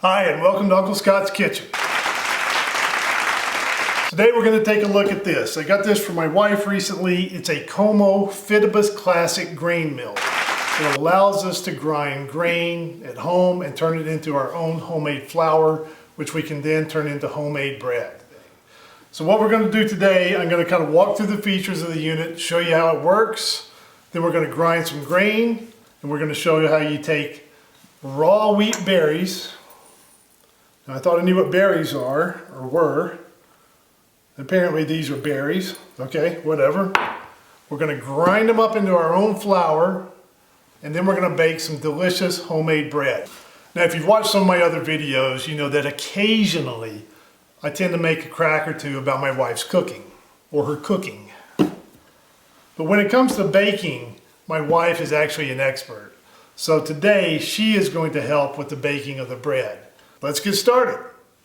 Hi, and welcome to Uncle Scott's Kitchen. Today we're going to take a look at this. I got this for my wife recently. It's a KoMo Fidibus Classic grain mill. It allows us to grind grain at home and turn it into our own homemade flour, which we can then turn into homemade bread. So what we're going to do today, I'm going to kind of walk through the features of the unit, show you how it works. Then we're going to grind some grain, and we're going to show you how you take raw wheat berries. Now, I thought I knew what berries are, or were. Apparently these are berries. Okay, whatever. We're going to grind them up into our own flour, and then we're going to bake some delicious homemade bread. Now, if you've watched some of my other videos, you know that occasionally I tend to make a crack or two about my wife's cooking, or her cooking. But when it comes to baking, my wife is actually an expert. So today she is going to help with the baking of the bread. Let's get started.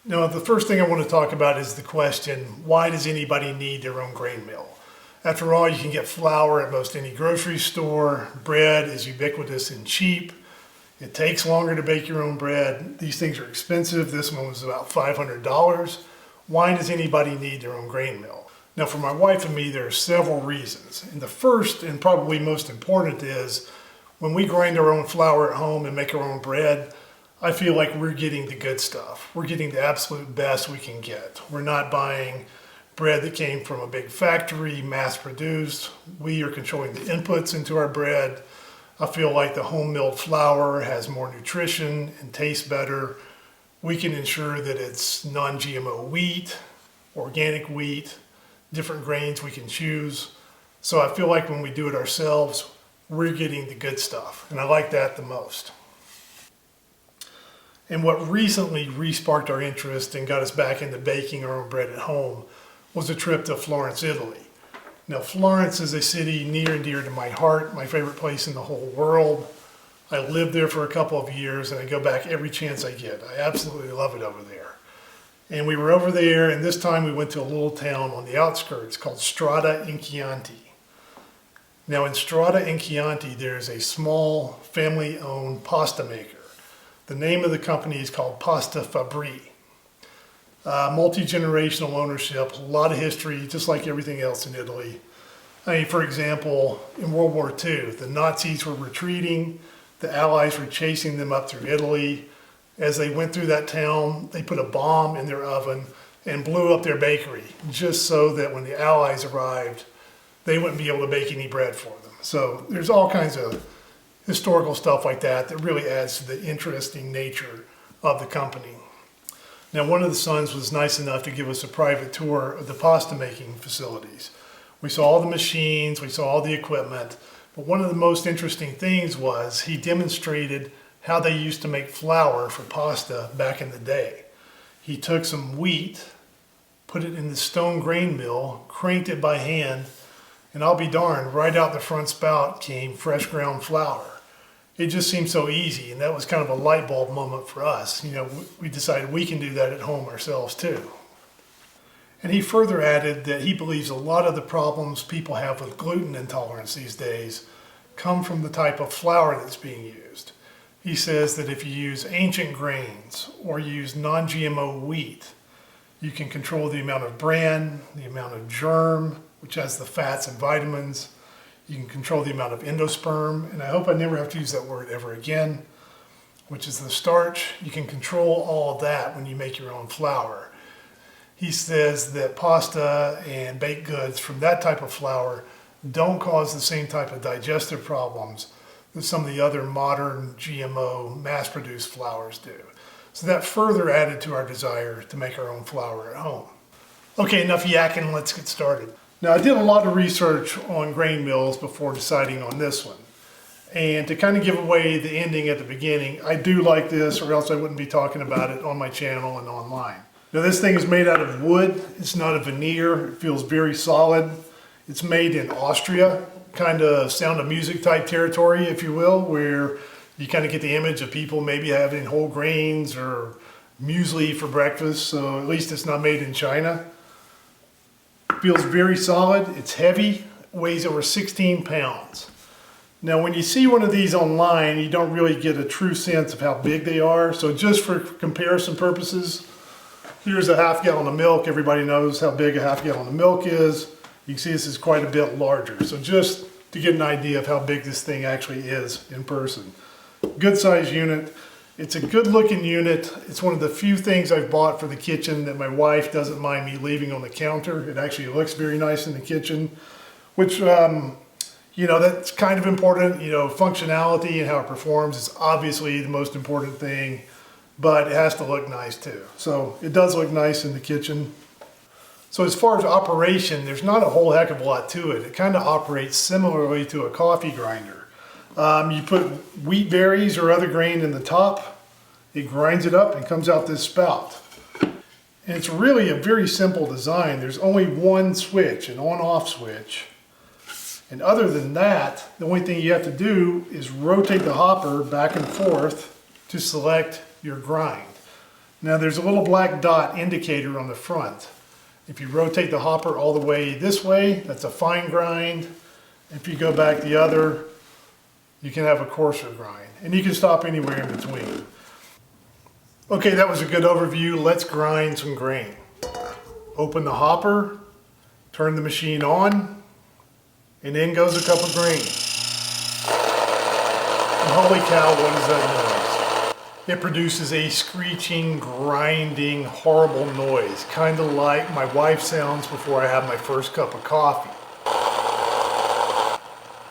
Now, the first thing I want to talk about is the question, why does anybody need their own grain mill? After all, you can get flour at most any grocery store. Bread is ubiquitous and cheap. It takes longer to bake your own bread. These things are expensive. This one was about $500. Why does anybody need their own grain mill? Now, for my wife and me, there are several reasons. And the first and probably most important is when we grind our own flour at home and make our own bread, I feel like we're getting the good stuff. We're getting the absolute best we can get. We're not buying bread that came from a big factory, mass produced. We are controlling the inputs into our bread. I feel like the home milled flour has more nutrition and tastes better. We can ensure that it's non-GMO wheat, organic wheat, different grains we can choose. So I feel like when we do it ourselves, we're getting the good stuff. And I like that the most. And what recently re-sparked our interest and got us back into baking our own bread at home was a trip to Florence, Italy. Now, Florence is a city near and dear to my heart, my favorite place in the whole world. I lived there for a couple of years and I go back every chance I get. I absolutely love it over there. And we were over there, and this time we went to a little town on the outskirts called Strada in Chianti. Now, in Strada in Chianti, there's a small family-owned pasta maker. The name of the company is called Pasta Fabri. Multi-generational ownership, a lot of history, just like everything else in Italy. I mean, for example, in World War II, the Nazis were retreating, the Allies were chasing them up through Italy. As they went through that town, they put a bomb in their oven and blew up their bakery, just so that when the Allies arrived, they wouldn't be able to bake any bread for them. So there's all kinds of historical stuff like that that really adds to the interesting nature of the company. Now, one of the sons was nice enough to give us a private tour of the pasta making facilities. We saw all the machines, we saw all the equipment, but one of the most interesting things was he demonstrated how they used to make flour for pasta back in the day. He took some wheat, put it in the stone grain mill, cranked it by hand, and I'll be darned, right out the front spout came fresh ground flour. It just seemed so easy, and that was kind of a light bulb moment for us. You know, we decided we can do that at home ourselves too. And he further added that he believes a lot of the problems people have with gluten intolerance these days come from the type of flour that's being used. He says that if you use ancient grains or use non-GMO wheat, you can control the amount of bran, the amount of germ, which has the fats and vitamins. You can control the amount of endosperm, and I hope I never have to use that word ever again, which is the starch. You can control all of that when you make your own flour. He says that pasta and baked goods from that type of flour don't cause the same type of digestive problems that some of the other modern GMO mass-produced flours do. So that further added to our desire to make our own flour at home. Okay, enough yakking, let's get started. Now, I did a lot of research on grain mills before deciding on this one. And to kind of give away the ending at the beginning, I do like this, or else I wouldn't be talking about it on my channel and online. Now, this thing is made out of wood. It's not a veneer. It feels very solid. It's made in Austria, kind of Sound of Music type territory, if you will, where you kind of get the image of people maybe having whole grains or muesli for breakfast. So at least it's not made in China. Feels very solid. It's heavy, weighs over 16 pounds. Now when you see one of these online, you don't really get a true sense of how big they are. So just for comparison purposes, here's a half gallon of milk. Everybody knows how big a half gallon of milk is. You can see this is quite a bit larger. So just to get an idea of how big this thing actually is in person. Good size unit. It's a good looking unit. It's one of the few things I've bought for the kitchen that my wife doesn't mind me leaving on the counter. It actually looks very nice in the kitchen, which, you know, that's kind of important. You know, functionality and how it performs is obviously the most important thing, but it has to look nice too. So it does look nice in the kitchen. So as far as operation, there's not a whole heck of a lot to it. It kind of operates similarly to a coffee grinder. You put wheat berries or other grain in the top, it grinds it up and comes out this spout. And it's really a very simple design. There's only one switch, an on-off switch. And other than that, the only thing you have to do is rotate the hopper back and forth to select your grind. Now there's a little black dot indicator on the front. If you rotate the hopper all the way this way, that's a fine grind. If you go back the other, you can have a coarser grind. And you can stop anywhere in between. Okay, that was a good overview. Let's grind some grain. Open the hopper, turn the machine on, and in goes a cup of grain. And holy cow, what is that noise? It produces a screeching, grinding, horrible noise, kind of like my wife sounds before I have my first cup of coffee.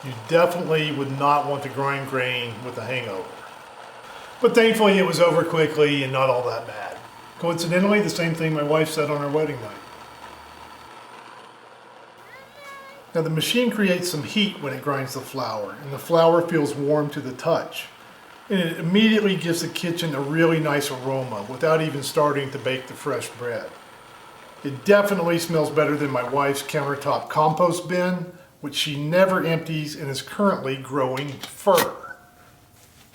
You definitely would not want to grind grain with a hangover. But thankfully it was over quickly and not all that bad. Coincidentally, the same thing my wife said on our wedding night. Now the machine creates some heat when it grinds the flour, and the flour feels warm to the touch. And it immediately gives the kitchen a really nice aroma without even starting to bake the fresh bread. It definitely smells better than my wife's countertop compost bin, which she never empties and is currently growing fur.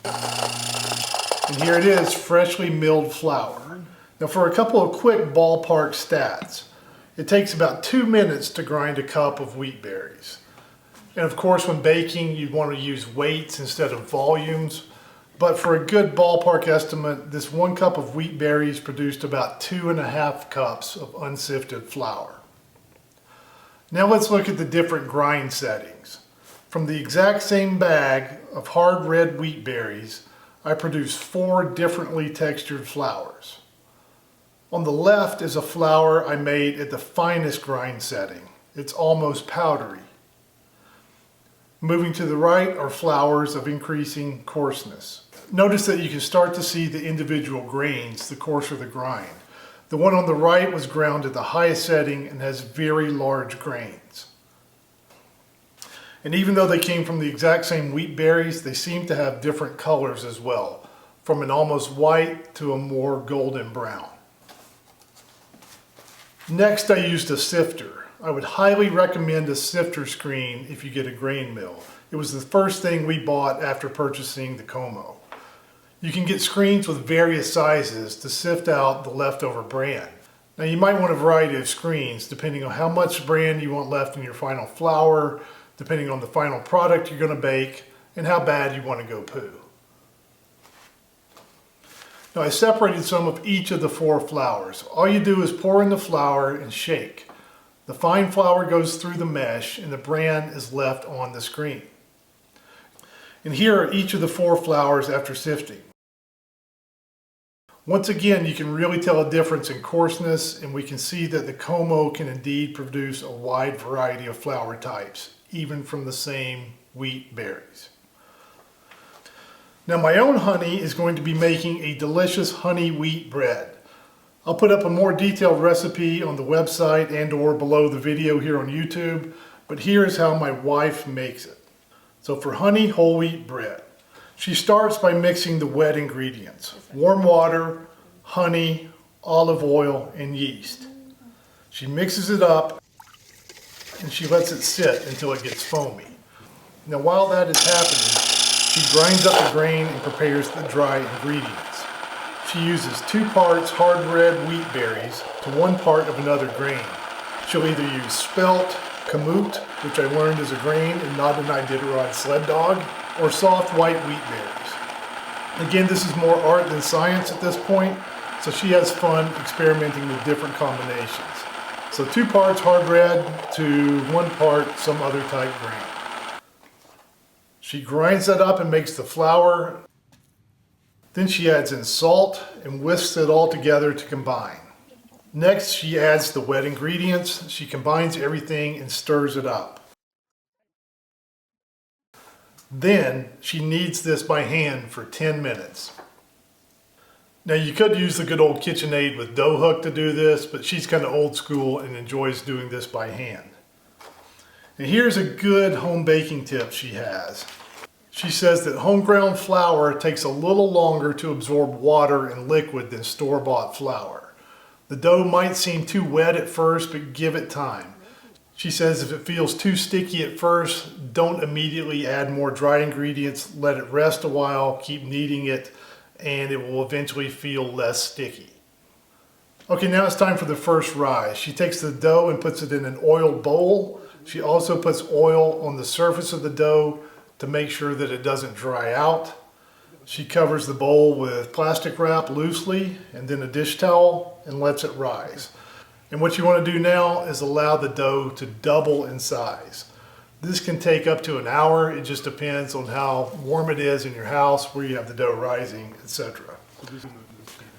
And here it is, freshly milled flour. Now for a couple of quick ballpark stats, it takes about 2 minutes to grind a cup of wheat berries. And of course when baking you'd want to use weights instead of volumes, but for a good ballpark estimate, this 1 cup of wheat berries produced about 2.5 cups of unsifted flour. Now let's look at the different grind settings. From the exact same bag of hard red wheat berries, I produce 4 differently textured flours. On the left is a flour I made at the finest grind setting. It's almost powdery. Moving to the right are flours of increasing coarseness. Notice that you can start to see the individual grains the coarser the grind. The one on the right was ground at the highest setting and has very large grains. And even though they came from the exact same wheat berries, they seem to have different colors as well, from an almost white to a more golden brown. Next, I used a sifter. I would highly recommend a sifter screen if you get a grain mill. It was the first thing we bought after purchasing the KoMo. You can get screens with various sizes to sift out the leftover bran. Now you might want a variety of screens depending on how much bran you want left in your final flour, depending on the final product you're going to bake, and how bad you want to go poo. Now I separated some of each of the 4 flours. All you do is pour in the flour and shake. The fine flour goes through the mesh and the bran is left on the screen. And here are each of the 4 flours after sifting. Once again, you can really tell a difference in coarseness, and we can see that the KoMo can indeed produce a wide variety of flour types, even from the same wheat berries. Now my own honey is going to be making a delicious honey wheat bread. I'll put up a more detailed recipe on the website and or below the video here on YouTube, but here's how my wife makes it. So for honey whole wheat bread, she starts by mixing the wet ingredients: warm water, honey, olive oil, and yeast. She mixes it up and she lets it sit until it gets foamy. Now while that is happening, she grinds up the grain and prepares the dry ingredients. She uses 2 parts hard red wheat berries to 1 part of another grain. She'll either use spelt, kamut, which I learned is a grain and not an Iditarod sled dog, or soft white wheat berries. Again, this is more art than science at this point, so she has fun experimenting with different combinations. So 2 parts hard red to 1 part some other type grain. She grinds that up and makes the flour. Then she adds in salt and whisks it all together to combine. Next, she adds the wet ingredients. She combines everything and stirs it up. Then she kneads this by hand for 10 minutes. Now you could use the good old KitchenAid with dough hook to do this, but she's kind of old school and enjoys doing this by hand. And here's a good home baking tip she has. She says that home ground flour takes a little longer to absorb water and liquid than store-bought flour. The dough might seem too wet at first, but give it time. She says if it feels too sticky at first, don't immediately add more dry ingredients. Let it rest a while, keep kneading it, and it will eventually feel less sticky. Okay, now it's time for the first rise. She takes the dough and puts it in an oiled bowl. She also puts oil on the surface of the dough to make sure that it doesn't dry out. She covers the bowl with plastic wrap loosely and then a dish towel and lets it rise. And what you want to do now is allow the dough to double in size. This can take up to an hour. It just depends on how warm it is in your house, where you have the dough rising, etc.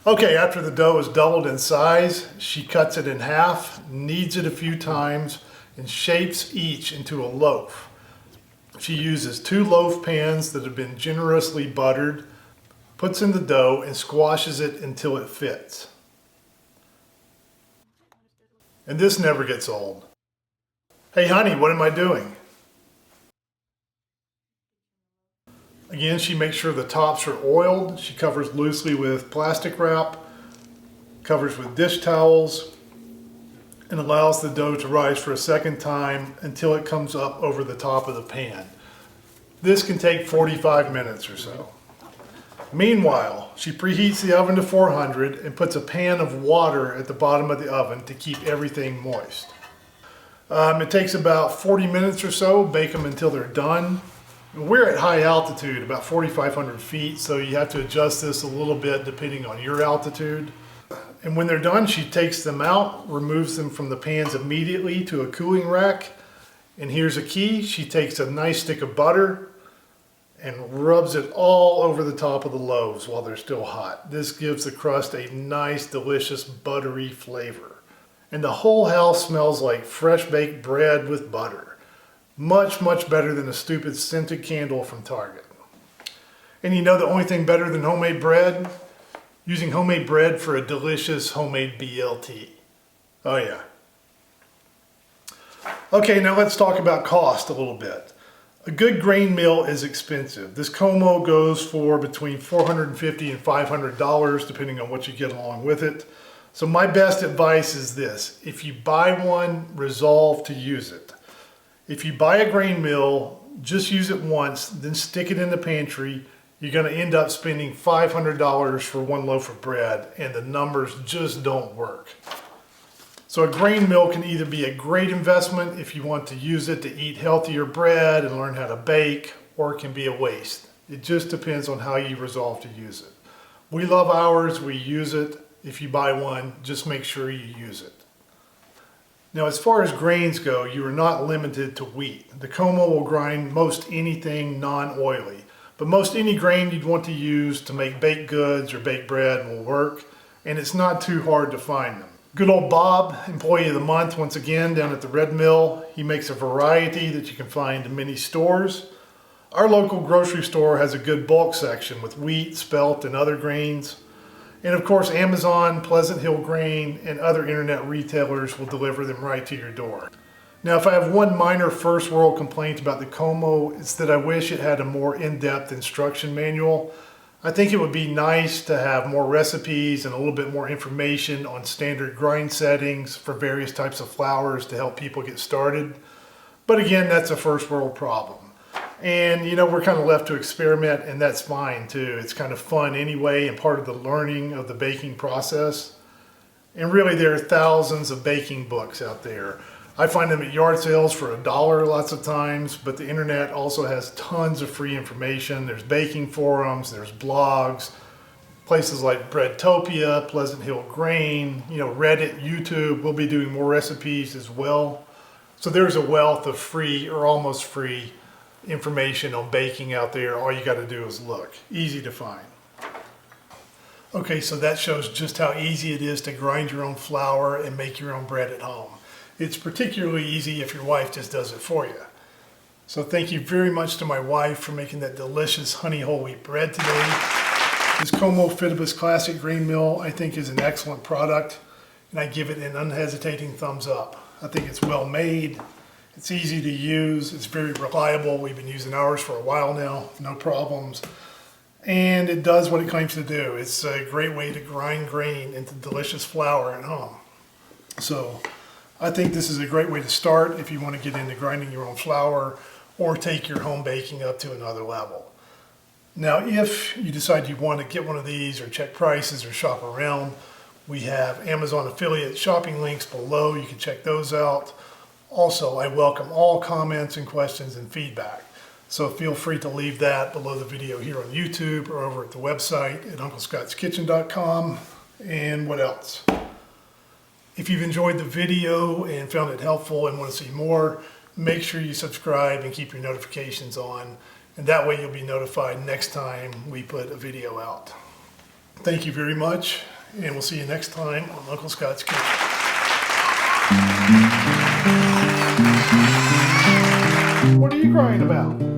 Okay, after the dough is doubled in size, she cuts it in half, kneads it a few times, and shapes each into a loaf. She uses 2 loaf pans that have been generously buttered, puts in the dough, and squashes it until it fits. And this never gets old. Hey honey, what am I doing? Again, she makes sure the tops are oiled. She covers loosely with plastic wrap, covers with dish towels, and allows the dough to rise for a second time until it comes up over the top of the pan. This can take 45 minutes or so. Meanwhile, she preheats the oven to 400 and puts a pan of water at the bottom of the oven to keep everything moist. It takes about 40 minutes or so, bake them until they're done. We're at high altitude, about 4,500 feet, so you have to adjust this a little bit depending on your altitude. And when they're done, she takes them out, removes them from the pans immediately to a cooling rack. And here's a key. She takes a nice stick of butter and rubs it all over the top of the loaves while they're still hot. This gives the crust a nice, delicious, buttery flavor. And the whole house smells like fresh baked bread with butter. Much, much better than a stupid scented candle from Target. And you know the only thing better than homemade bread? Using homemade bread for a delicious homemade BLT. Oh yeah. Okay, now let's talk about cost a little bit. A good grain mill is expensive. This KoMo goes for between $450 and $500 depending on what you get along with it. So my best advice is this: if you buy one, resolve to use it. If you buy a grain mill, just use it once, then stick it in the pantry. You're going to end up spending $500 for 1 loaf of bread, and the numbers just don't work. So a grain mill can either be a great investment if you want to use it to eat healthier bread and learn how to bake, or it can be a waste. It just depends on how you resolve to use it. We love ours, we use it. If you buy one, just make sure you use it. Now, as far as grains go, you are not limited to wheat. The KoMo will grind most anything non-oily, but most any grain you'd want to use to make baked goods or baked bread will work, and it's not too hard to find them. Good old Bob, Employee of the Month, once again, down at the Red Mill. He makes a variety that you can find in many stores. Our local grocery store has a good bulk section with wheat, spelt, and other grains. And of course, Amazon, Pleasant Hill Grain, and other internet retailers will deliver them right to your door. Now, if I have one minor first world complaint about the KoMo, it's that I wish it had a more in-depth instruction manual. I think it would be nice to have more recipes and a little bit more information on standard grind settings for various types of flours to help people get started. But again, that's a first world problem. And you know, we're kind of left to experiment, and that's fine too. It's kind of fun anyway and part of the learning of the baking process. And really, there are thousands of baking books out there. I find them at yard sales for $1 lots of times, but the internet also has tons of free information. There's baking forums, there's blogs, places like Breadtopia, Pleasant Hill Grain, Reddit, YouTube. We'll be doing more recipes as well. So there's a wealth of free or almost free information on baking out there. All you got to do is look. Easy to find. Okay, so that shows just how easy it is to grind your own flour and make your own bread at home. It's particularly easy if your wife just does it for you. So thank you very much to my wife for making that delicious honey whole wheat bread today. This KoMo Fidibus Classic grain mill I think is an excellent product, and I give it an unhesitating thumbs up. I think it's well made, it's easy to use, it's very reliable. We've been using ours for a while now, no problems. And it does what it claims to do. It's a great way to grind grain into delicious flour at home. So I think this is a great way to start if you want to get into grinding your own flour or take your home baking up to another level. Now, if you decide you want to get one of these or check prices or shop around, we have Amazon affiliate shopping links below. You can check those out. Also, I welcome all comments and questions and feedback. So feel free to leave that below the video here on YouTube or over at the website at UncleScott'sKitchen.com. And what else? If you've enjoyed the video and found it helpful and want to see more, make sure you subscribe and keep your notifications on. And that way you'll be notified next time we put a video out. Thank you very much, and we'll see you next time on Uncle Scott's Kitchen. What are you crying about?